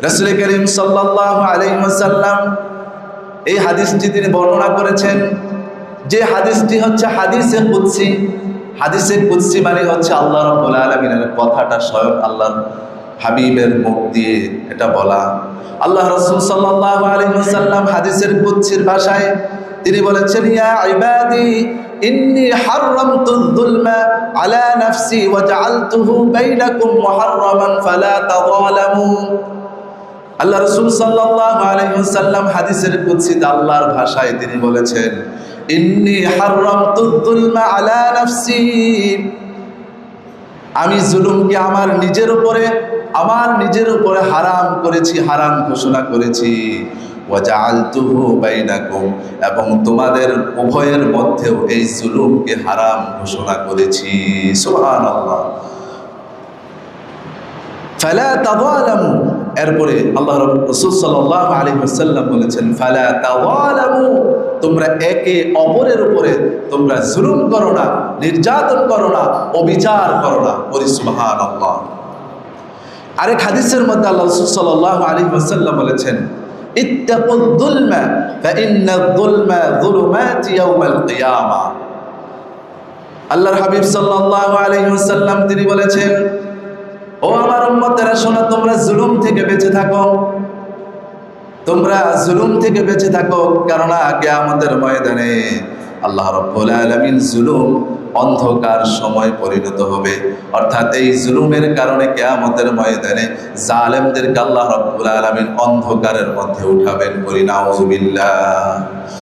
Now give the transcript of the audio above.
রাসূল করিম সাল্লাল্লাহু আলাইহি ওয়াসাল্লাম এই হাদিসটি তিনি বর্ণনা করেছেন, যে হাদিসটি হচ্ছে হাদিসে কুদসি। হাদিসে কুদসি মানে হচ্ছে আল্লাহ রাব্বুল আলামিনের কথাটা স্বয়ং আল্লাহর হাবিবের মুখ দিয়ে এটা বলা। আল্লাহ রাসূল সাল্লাল্লাহু আলাইহি ওয়াসাল্লাম হাদিসের কুদসির ভাষায় তিনি বলেছেন, ইয়া ইবাদি ইন্নী হারামতুয যুলমা আলা নাফসি ওয়া জাআলতুহু বাইনাকুম মুহাররামান ফালা তাযালামু। আল্লাহ রাসূল সাল্লাল্লাহু আলাইহি ওয়াসাল্লাম হাদিসের কুদসিতে আল্লাহর ভাষায় তিনি বলেছেন, ইন্নী হারামতুয যুলমা আলা নাফসি, আমি জুলুমকে আমার নিজের উপরে হারাম করেছি, হারাম ঘোষণা করেছি। ওয়া জাআলতুহু বাইনাকুম, এবং তোমাদের উভয়ের মধ্যেও এই জুলুমকে হারাম ঘোষণা করেছি। সুবহানাল্লাহ। ফালা তাযালামু, এরপরে আল্লাহ রাসূল সাল্লাল্লাহু আলাইহি ওয়াসাল্লাম বলেছেন, ফালা তাযালামু, তোমরা একে অপরের উপরে তোমরা জুলুম করো না, নির্যাতন করো না, অবিচার করো না। বলি সুবহানাল্লাহ। আরেক হাদিসের মধ্যে আল্লাহ রাসূল সাল্লাল্লাহু আলাইহি ওয়াসাল্লাম বলেছেন, ইত্তাকুয যুলমা ফাইন্নায যুলমা যুলুমাত ইয়াউমাল কিয়ামা। আল্লাহর হাবিব সাল্লাল্লাহু আলাইহি ওয়াসাল্লাম তিনি বলেছেন, ও আমার উম্মতেরা শোনো, তোমরা জুলুম থেকে বেঁচে থাকো, তোমরা জুলুম থেকে বেঁচে থাকো, কেননা কিয়ামতের ময়দানে আল্লাহ রাব্বুল আলামিন জুলুম অন্ধকার সময় পরিণত হবে। অর্থাৎ এই জুলুমের কারণে কিয়ামতের ময়দানে জালেমদেরকে আল্লাহ রাব্বুল আলামিন অন্ধকারের মধ্যে উঠাবেন। বলি নাউযুবিল্লাহ।